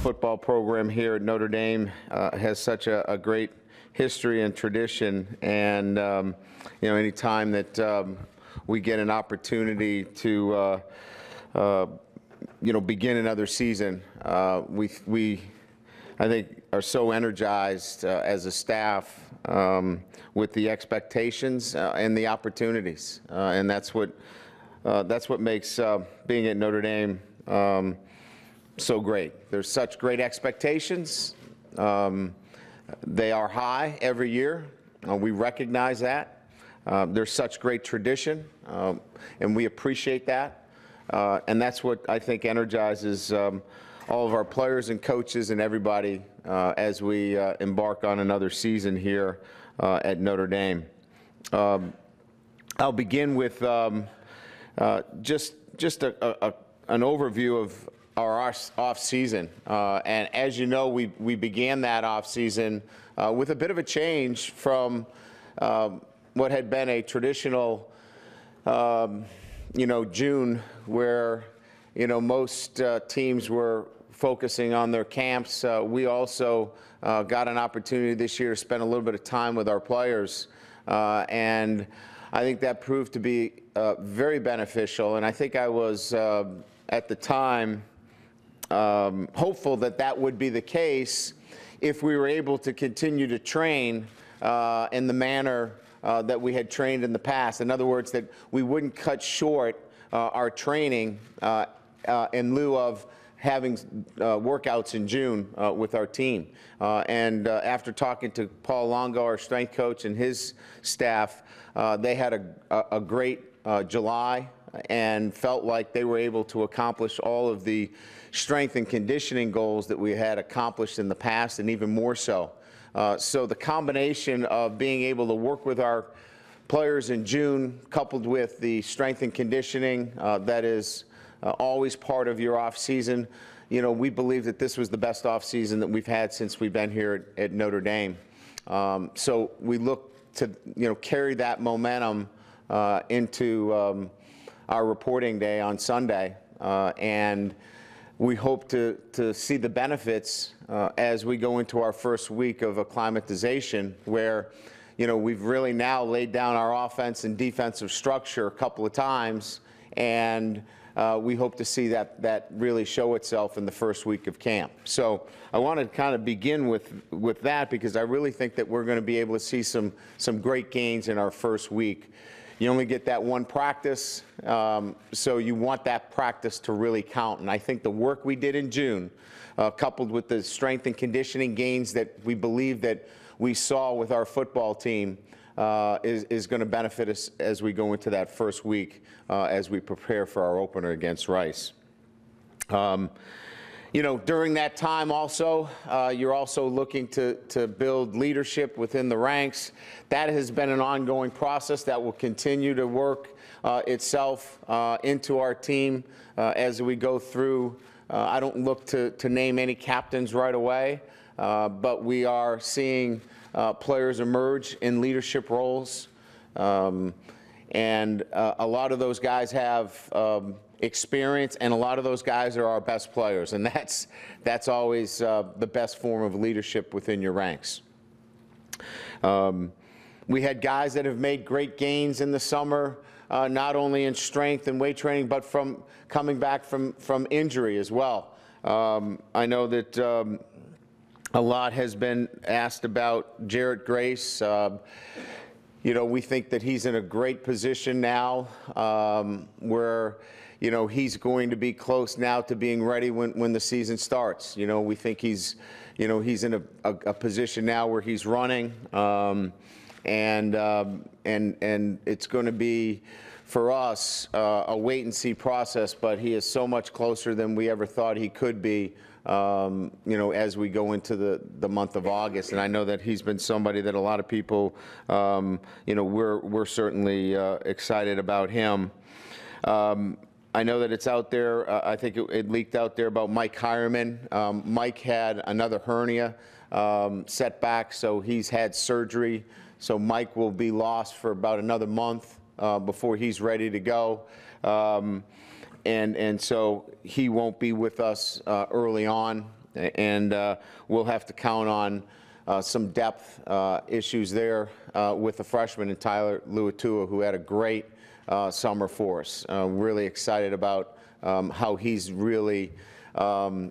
football program here at Notre Dame has such a great history and tradition, and anytime that we get an opportunity to begin another season, we I think are so energized as a staff with the expectations and the opportunities, and that's what makes being at Notre Dame so great. There's such great expectations. They are high every year. We recognize that. There's such great tradition, and we appreciate that. And that's what I think energizes all of our players and coaches and everybody as we embark on another season here at Notre Dame. I'll begin with just an overview of our off-season. And as you know, we began that off-season with a bit of a change from what had been a traditional, June, where, most teams were focusing on their camps. We also got an opportunity this year to spend a little bit of time with our players. And I think that proved to be very beneficial. And I think I was, at the time, hopeful that that would be the case if we were able to continue to train in the manner that we had trained in the past. In other words, that we wouldn't cut short our training in lieu of having workouts in June with our team. And after talking to Paul Longo, our strength coach, and his staff, they had a great July and felt like they were able to accomplish all of the strength and conditioning goals that we had accomplished in the past, and even more so. So the combination of being able to work with our players in June, coupled with the strength and conditioning that is always part of your off season, we believe that this was the best off season that we've had since we've been here at Notre Dame. So we look to carry that momentum into our reporting day on Sunday, and we hope to see the benefits as we go into our first week of acclimatization, where we've really now laid down our offense and defensive structure a couple of times, and we hope to see that really show itself in the first week of camp. So I want to kind of begin with that, because I really think that we're going to be able to see some great gains in our first week. You only get that one practice, so you want that practice to really count. And I think the work we did in June, coupled with the strength and conditioning gains that we believe that we saw with our football team, is going to benefit us as we go into that first week as we prepare for our opener against Rice. During that time also, you're also looking to build leadership within the ranks. That has been an ongoing process that will continue to work itself into our team as we go through. I don't look to name any captains right away, but we are seeing players emerge in leadership roles. And a lot of those guys have experience, and a lot of those guys are our best players, and that's always the best form of leadership within your ranks. We had guys that have made great gains in the summer, not only in strength and weight training, but from coming back from injury as well. I know that a lot has been asked about Jarrett Grace. We think that he's in a great position now, where he's going to be close now to being ready when the season starts. We think he's in a position now where he's running, and it's going to be, for us, a wait and see process. But he is so much closer than we ever thought he could be, as we go into the month of August. And I know that he's been somebody that a lot of people, we're certainly excited about him. I know that it's out there. I think it leaked out there about Mike Hireman. Mike had another hernia setback, so he's had surgery. So Mike will be lost for about another month before he's ready to go. And so he won't be with us early on. and we'll have to count on some depth issues there with the freshman and Tyler Luatua, who had a great summer for us. Really excited about how he's really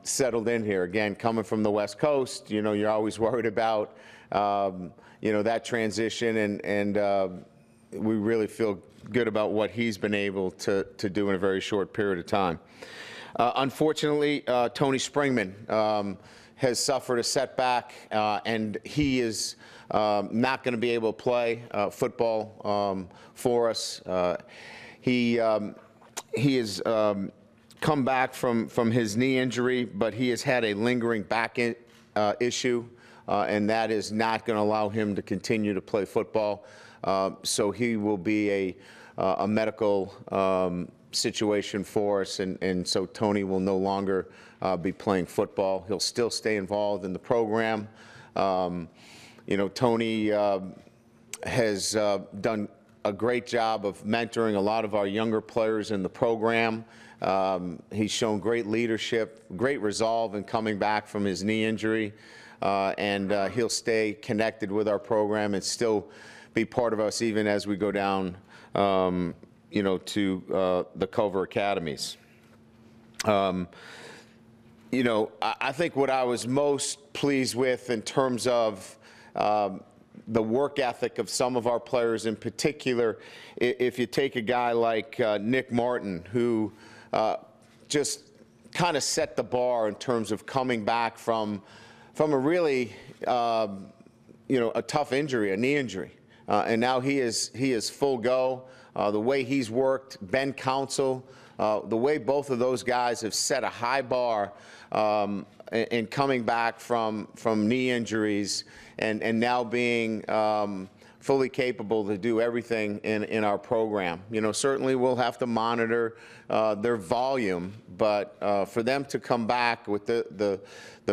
settled in here. Again, coming from the West Coast, you know, you're always worried about, you know, that transition, and we really feel good about what he's been able to do in a very short period of time. Unfortunately, Tony Springman has suffered a setback, and he is not going to be able to play football for us. He has come back from his knee injury, but he has had a lingering back issue, and that is not going to allow him to continue to play football. So he will be a medical situation for us, and so Tony will no longer be playing football. He'll still stay involved in the program. You know, Tony has done a great job of mentoring a lot of our younger players in the program. He's shown great leadership, great resolve in coming back from his knee injury, and he'll stay connected with our program and still be part of us even as we go down, you know, to the Culver Academies. You know, I think what I was most pleased with in terms of the work ethic of some of our players in particular, if you take a guy like Nick Martin, who just kind of set the bar in terms of coming back from a really, you know, a tough injury, a knee injury. And now he is full go. The way he's worked, Ben Council, the way both of those guys have set a high bar in coming back from knee injuries and now being fully capable to do everything in our program. You know, certainly we'll have to monitor their volume, but for them to come back with the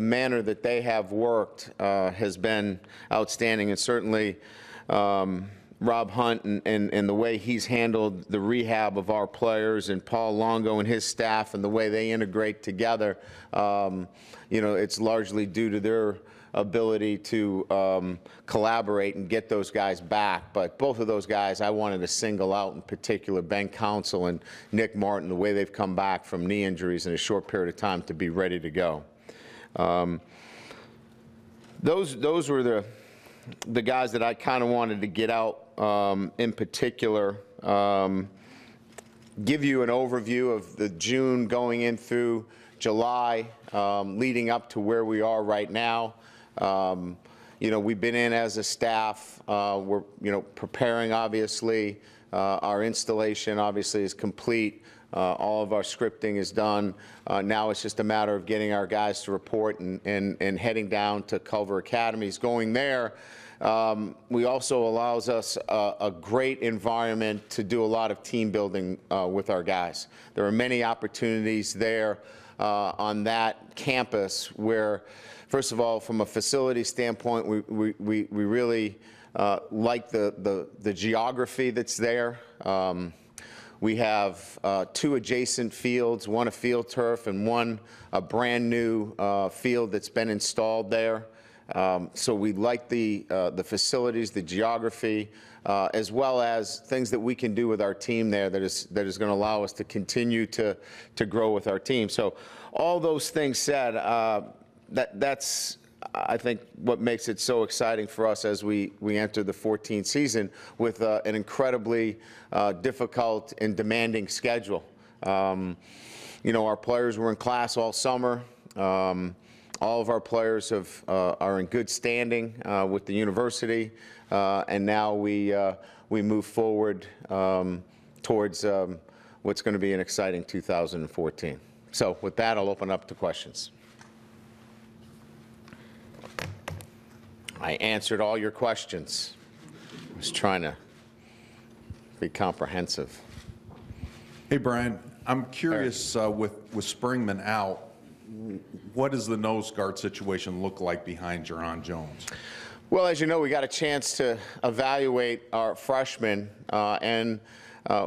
manner that they have worked has been outstanding, and certainly Rob Hunt and the way he's handled the rehab of our players, and Paul Longo and his staff and the way they integrate together, you know, it's largely due to their ability to collaborate and get those guys back. But both of those guys I wanted to single out in particular, Ben Council and Nick Martin, the way they've come back from knee injuries in a short period of time to be ready to go. Those were the guys that I kind of wanted to get out in particular, give you an overview of the June going in through July, leading up to where we are right now. You know, we've been in as a staff. We're, you know, preparing, obviously. Our installation, obviously, is complete. All of our scripting is done. Now it's just a matter of getting our guys to report and heading down to Culver Academies. Going there, we also allows us a great environment to do a lot of team building with our guys. There are many opportunities there on that campus where, first of all, from a facility standpoint, we really like the geography that's there. We have 2 adjacent fields, one a field turf and one a brand new field that's been installed there. So we like the facilities, the geography, as well as things that we can do with our team there that is going to allow us to continue to grow with our team. So all those things said, that's I think what makes it so exciting for us as we enter the 14th season with an incredibly difficult and demanding schedule. You know, our players were in class all summer. All of our players are in good standing with the university, and now we move forward towards what's going to be an exciting 2014. So with that, I'll open up to questions. I answered all your questions. I was trying to be comprehensive. Hey, Brian, I'm curious, with Springman out, what does the nose guard situation look like behind Jerron Jones? Well, as you know, we got a chance to evaluate our freshmen, and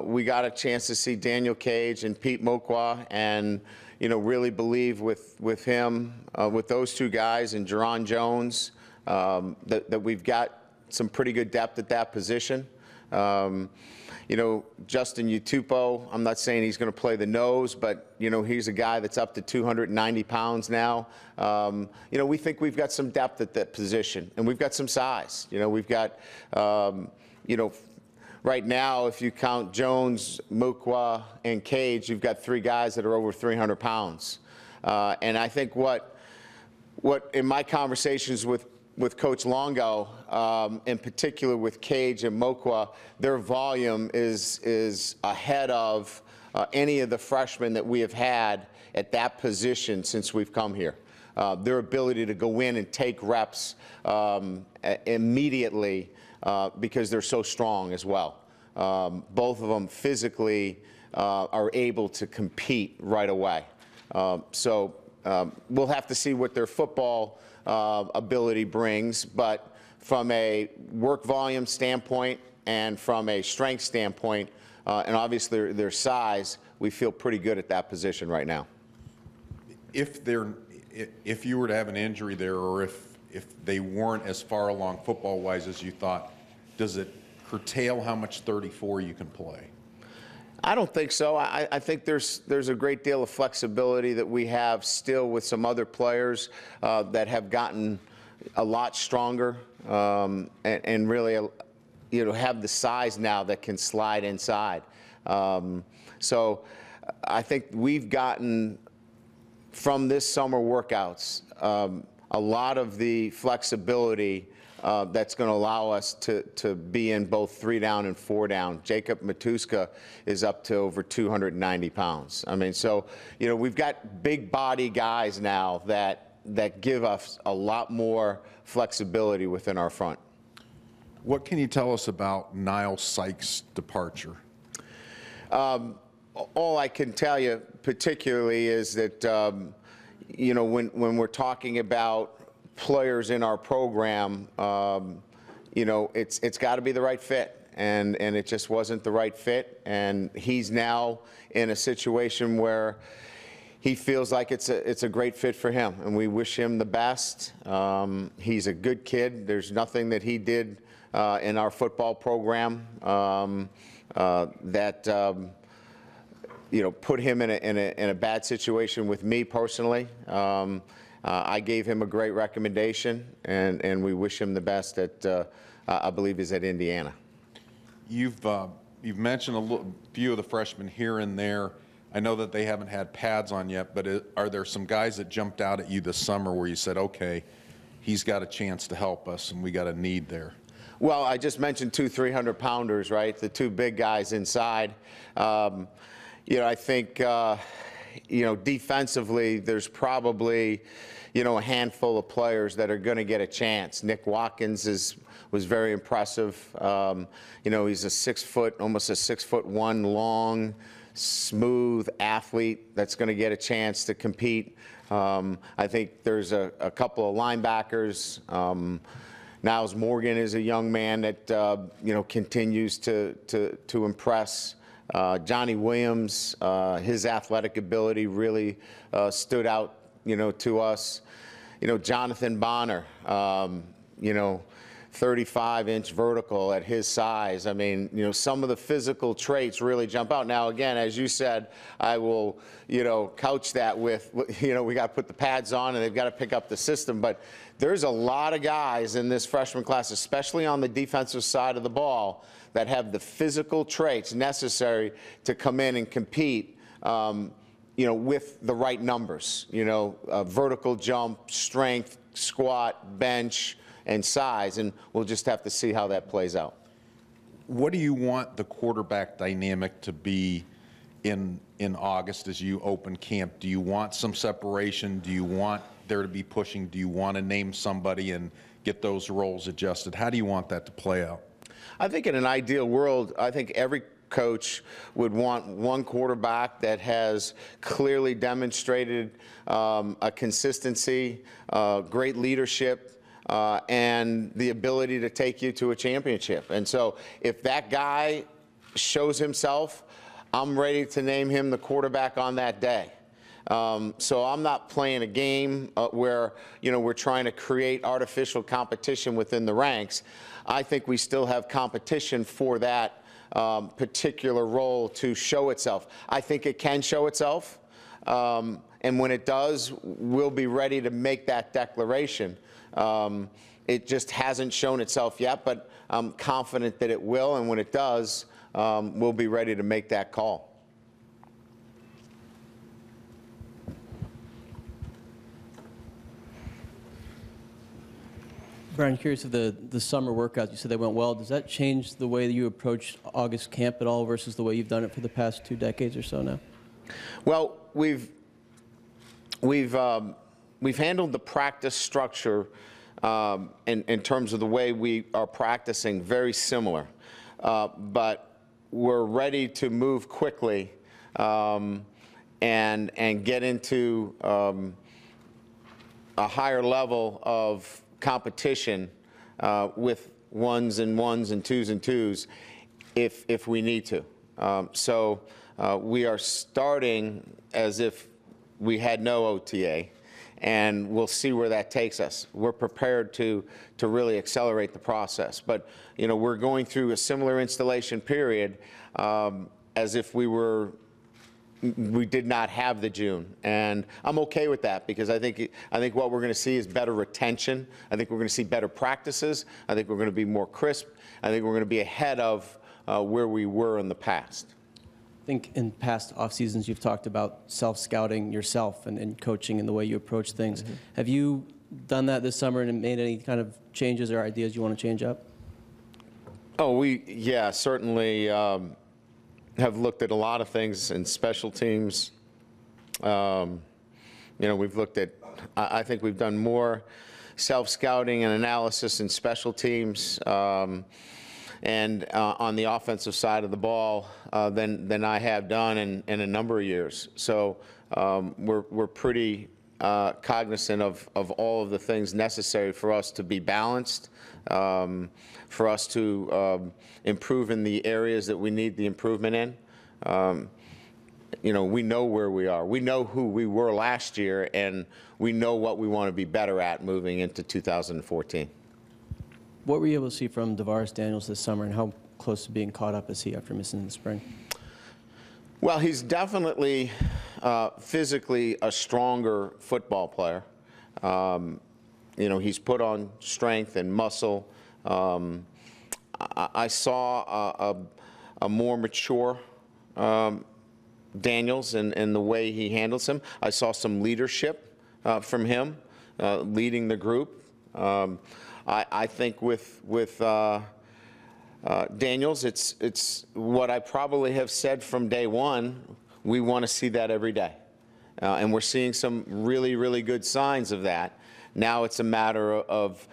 we got a chance to see Daniel Cage and Pete Mokwa, and really believe with him, with those two guys and Jerron Jones, that we've got some pretty good depth at that position. Justin Utupo, I'm not saying he's going to play the nose, but, he's a guy that's up to 290 pounds now. We think we've got some depth at that position, and we've got some size. We've got, right now, if you count Jones, Mukwa, and Cage, you've got three guys that are over 300 pounds. And I think what in my conversations with Coach Longo, in particular with Cage and Mokwa, their volume is ahead of any of the freshmen that we have had at that position since we've come here. Their ability to go in and take reps immediately because they're so strong as well. Both of them physically are able to compete right away. So we'll have to see what their football ability brings, but from a work volume standpoint and from a strength standpoint, and obviously their size, we feel pretty good at that position right now. If you were to have an injury there, or if they weren't as far along football-wise as you thought, does it curtail how much 34 you can play? I don't think so. I think there's a great deal of flexibility that we have still with some other players that have gotten a lot stronger and really, have the size now that can slide inside. So I think we've gotten from this summer workouts a lot of the flexibility that's going to allow us to be in both 3 down and 4 down. Jacob Matuska is up to over 290 pounds. I mean, so, we've got big body guys now that give us a lot more flexibility within our front. What can you tell us about Niall Sykes' departure? All I can tell you particularly is that, when we're talking about players in our program, it's got to be the right fit, and it just wasn't the right fit, and he's now in a situation where he feels like it's a great fit for him, and we wish him the best. He's a good kid. There's nothing that he did in our football program that put him in a bad situation with me personally. I gave him a great recommendation, and we wish him the best at, I believe is at Indiana. You've mentioned a few of the freshmen here and there. I know that they haven't had pads on yet, but are there some guys that jumped out at you this summer where you said, okay, he's got a chance to help us and we got a need there? Well, I just mentioned 2 300-pounders, right? The 2 big guys inside. I think, defensively, there's probably, a handful of players that are going to get a chance. Nick Watkins was very impressive. He's almost a 6'1" long, smooth athlete that's going to get a chance to compete. I think there's a couple of linebackers. Niles Morgan is a young man that continues to impress. Johnny Williams, his athletic ability really stood out, to us. Jonathan Bonner, 35-inch vertical at his size. I mean, some of the physical traits really jump out. Now, again, as you said, I will, couch that with, we got to put the pads on and they've got to pick up the system. But there's a lot of guys in this freshman class, especially on the defensive side of the ball, that have the physical traits necessary to come in and compete, with the right numbers, vertical jump, strength, squat, bench, and size, and we'll just have to see how that plays out. What do you want the quarterback dynamic to be in August as you open camp? Do you want some separation? Do you want there to be pushing? Do you want to name somebody and get those roles adjusted? How do you want that to play out? I think in an ideal world, I think every coach would want one quarterback that has clearly demonstrated a consistency, great leadership, and the ability to take you to a championship. And so if that guy shows himself, I'm ready to name him the quarterback on that day. So I'm not playing a game where, we're trying to create artificial competition within the ranks. I think we still have competition for that particular role to show itself. I think it can show itself. And when it does, we'll be ready to make that declaration. It just hasn't shown itself yet, but I'm confident that it will. And when it does, we'll be ready to make that call. Brian, curious of the summer workouts. You said they went well. Does that change the way that you approach August camp at all versus the way you've done it for the past 2 decades or so now? Well, we've handled the practice structure in terms of the way we are practicing very similar, but we're ready to move quickly and get into a higher level of competition with ones and ones and twos if we need to. So we are starting as if we had no OTA, and we'll see where that takes us. We're prepared to really accelerate the process, but we're going through a similar installation period as if we did not have the June, and I'm okay with that because I think what we're going to see is better retention. I think we're going to see better practices. I think we're going to be more crisp. I think we're going to be ahead of where we were in the past. I think in past off seasons you've talked about self-scouting yourself and coaching and the way you approach things. Mm-hmm. Have you done that this summer and made any kind of changes or ideas you want to change up? Oh, yeah, certainly have looked at a lot of things in special teams. We've looked at, I think we've done more self-scouting and analysis in special teams and on the offensive side of the ball than I have done in a number of years. So we're pretty cognizant of all of the things necessary for us to be balanced, for us to improve in the areas that we need the improvement in. We know where we are. We know who we were last year, and we know what we want to be better at moving into 2014. What were you able to see from DeVaris Daniels this summer, and how close to being caught up is he after missing the spring? Well, he's definitely physically a stronger football player. He's put on strength and muscle. I saw a more mature Daniels and the way he handles him. I saw some leadership from him, leading the group. I think with Daniels, it's what I probably have said from day one. We want to see that every day, and we're seeing some really, really good signs of that. Now it's a matter of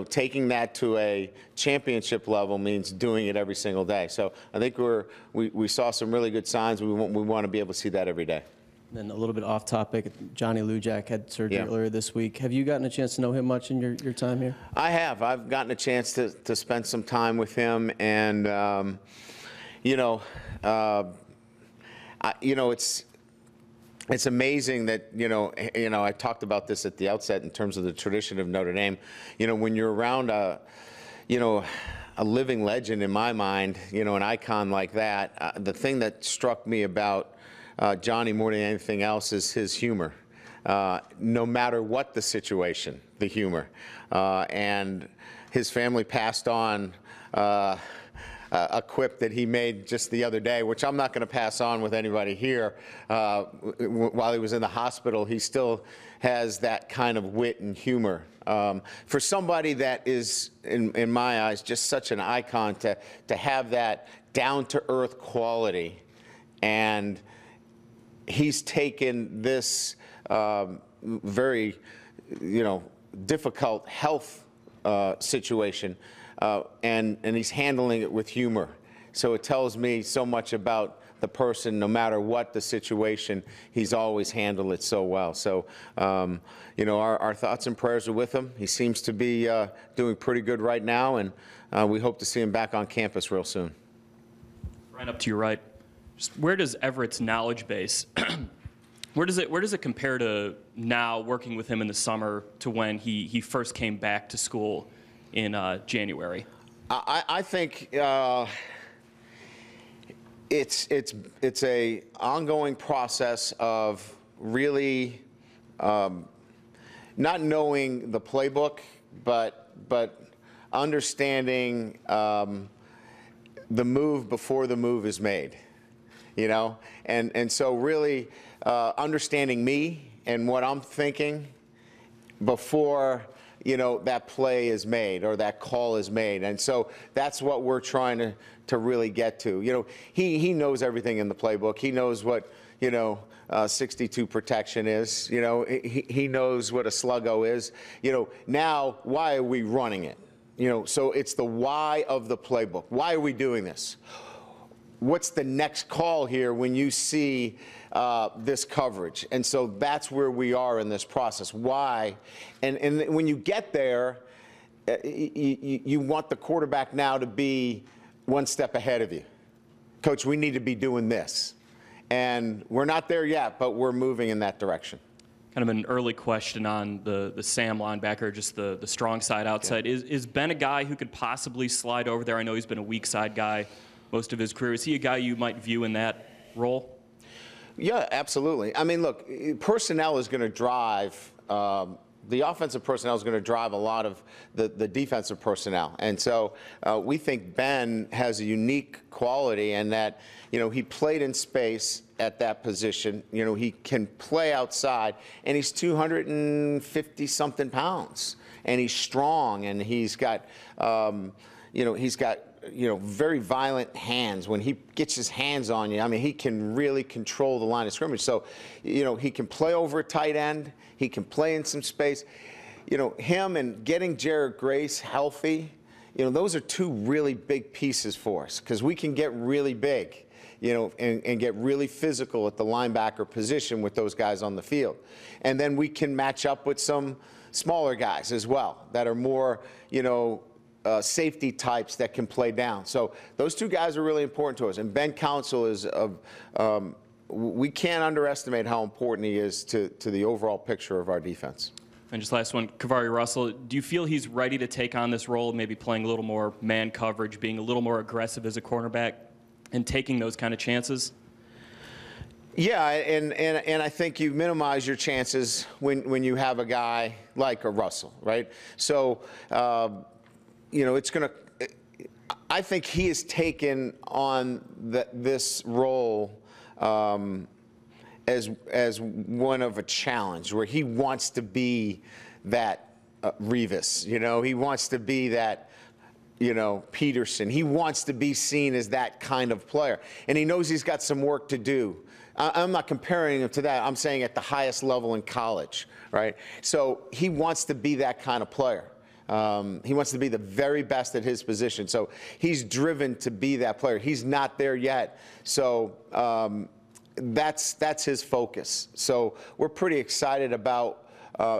taking that to a championship level means doing it every single day. So I think we saw some really good signs. We want to be able to see that every day. And a little bit off topic, Johnny Lujak had surgery earlier this week. Have you gotten a chance to know him much in your time here? I have. I've gotten a chance to spend some time with him, and it's amazing that I talked about this at the outset in terms of the tradition of Notre Dame. When you're around a living legend in my mind, an icon like that, the thing that struck me about Johnny more than anything else is his humor. No matter what the situation, the humor. And his family passed on a quip that he made just the other day, which I'm not going to pass on with anybody here. While he was in the hospital, he still has that kind of wit and humor. For somebody that is, in my eyes, just such an icon, to have that down-to-earth quality, and he's taken this very, difficult health situation, and he's handling it with humor. So it tells me so much about the person. No matter what the situation, he's always handled it so well. So, our thoughts and prayers are with him. He seems to be doing pretty good right now, and we hope to see him back on campus real soon. Right up to your right. Just where does Everett's knowledge base, where does it compare to now working with him in the summer to when he first came back to school in January? I think it's a ongoing process of really not knowing the playbook, but understanding the move before the move is made, you know, and so really understanding me and what I'm thinking before, you know, that play is made or that call is made. And so that's what we're trying to really get to. You know, he knows everything in the playbook. He knows what, you know, 62 protection is. You know, he knows what a sluggo is. You know, now why are we running it? You know, so it's the why of the playbook. Why are we doing this? What's the next call here when you see this coverage? And so that's where we are in this process. Why? And when you get there, you want the quarterback now to be one step ahead of you. Coach, we need to be doing this. And we're not there yet, but we're moving in that direction. Kind of an early question on the Sam linebacker, just the strong side outside. Okay. Is Ben a guy who could possibly slide over there? I know he's been a weak side guy most of his career. Is he a guy you might view in that role? Yeah, absolutely. I mean, look, personnel is going to drive, the offensive personnel is going to drive a lot of the defensive personnel. And so we think Ben has a unique quality in that, you know, he played in space at that position. You know, he can play outside, and he's 250-something pounds, and he's strong, and he's got, very violent hands. When he gets his hands on you, I mean, he can really control the line of scrimmage. So, you know, he can play over a tight end. He can play in some space. You know, him and getting Jared Grace healthy, you know, those are two really big pieces for us because we can get really big, you know, and get really physical at the linebacker position with those guys on the field. And then we can match up with some smaller guys as well that are more, you know, safety types that can play down. So those two guys are really important to us. And Ben Council is, we can't underestimate how important he is to the overall picture of our defense. And just last one, Kavari Russell, do you feel he's ready to take on this role, maybe playing a little more man coverage, being a little more aggressive as a cornerback, and taking those kind of chances? Yeah, and I think you minimize your chances when you have a guy like a Russell, right? So, you know, it's going to – I think he has taken on this role as one of a challenge where he wants to be that Revis, you know? He wants to be that – you know, Peterson. He wants to be seen as that kind of player. And he knows he's got some work to do. I'm not comparing him to that. I'm saying at the highest level in college, right? So he wants to be that kind of player. He wants to be the very best at his position. So he's driven to be that player. He's not there yet. So that's his focus. So we're pretty excited about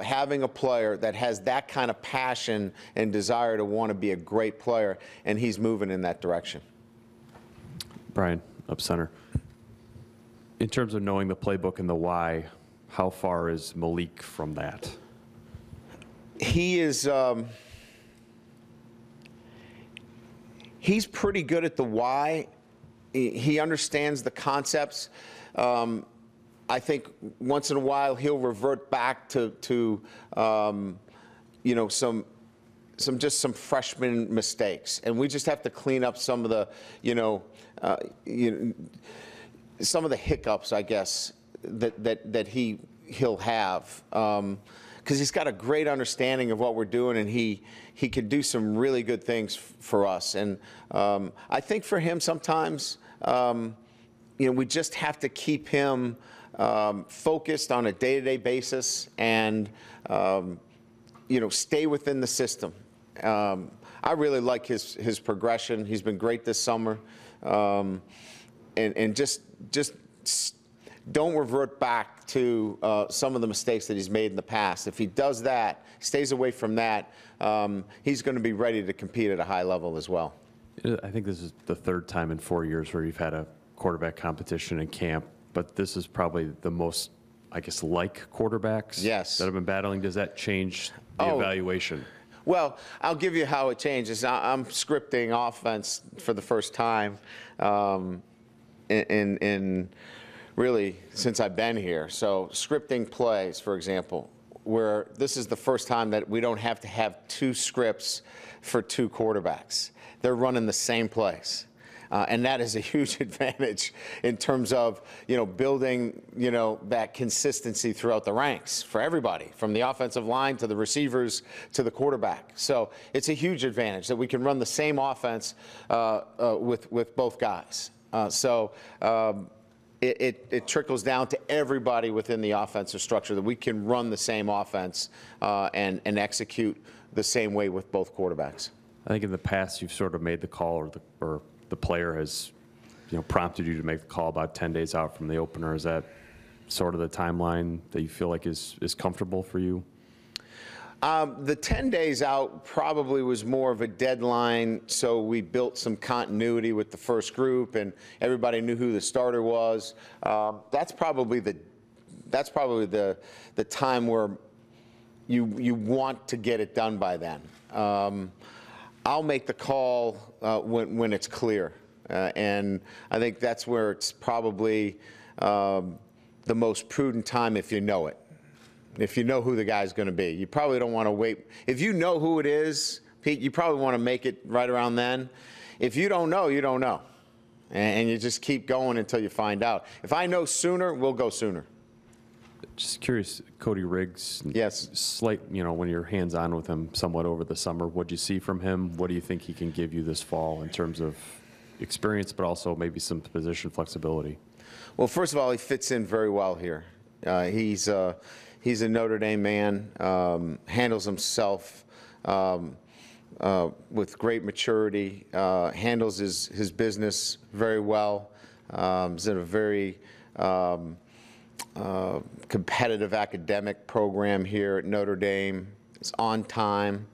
having a player that has that kind of passion and desire to want to be a great player, and he's moving in that direction. Brian, up center. In terms of knowing the playbook and the why, how far is Malik from that? He is he's pretty good at the why. He understands the concepts. I think once in a while he'll revert back to you know, some freshman mistakes, and we just have to clean up some of the some of the hiccups, I guess, that he'll have, because he's got a great understanding of what we're doing, and he can do some really good things for us. And I think for him sometimes, you know, we just have to keep him focused on a day-to-day basis and, you know, stay within the system. I really like his progression. He's been great this summer. And just don't revert back to some of the mistakes that he's made in the past. If he does that, stays away from that, he's going to be ready to compete at a high level as well. I think this is the third time in 4 years where you've had a quarterback competition in camp, but this is probably the most, I guess, like quarterbacks Yes. that have been battling. Does that change the evaluation? Well, I'll give you how it changes. I'm scripting offense for the first time in really since I've been here. So scripting plays, for example, where this is the first time that we don't have to have two scripts for two quarterbacks. They're running the same plays. And that is a huge advantage in terms of, building, that consistency throughout the ranks for everybody, from the offensive line to the receivers to the quarterback. So it's a huge advantage that we can run the same offense with both guys. It trickles down to everybody within the offensive structure that we can run the same offense and execute the same way with both quarterbacks. I think in the past you've sort of made the call, or the player has, prompted you to make the call about 10 days out from the opener. Is that sort of the timeline that you feel like is comfortable for you? The 10 days out probably was more of a deadline, so we built some continuity with the first group, and everybody knew who the starter was. That's probably the time where you want to get it done by then. I'll make the call when it's clear, and I think that's where it's probably the most prudent time if you know it. If you know who the guy's going to be, you probably don't want to wait. If you know who it is, Pete, you probably want to make it right around then. If you don't know, you don't know, and you just keep going until you find out. If I know sooner, we'll go sooner. Just curious, Cody Riggs. Yes. When you're hands-on with him somewhat over the summer, what'd you see from him? What do you think he can give you this fall in terms of experience, but also maybe some position flexibility? Well, first of all, he fits in very well here. He's a Notre Dame man, handles himself with great maturity, handles his business very well. He's in a very competitive academic program here at Notre Dame. He's on time,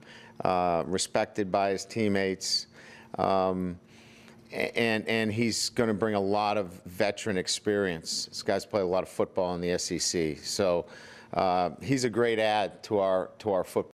respected by his teammates, and he's going to bring a lot of veteran experience. This guy's played a lot of football in the SEC, so he's a great add to our football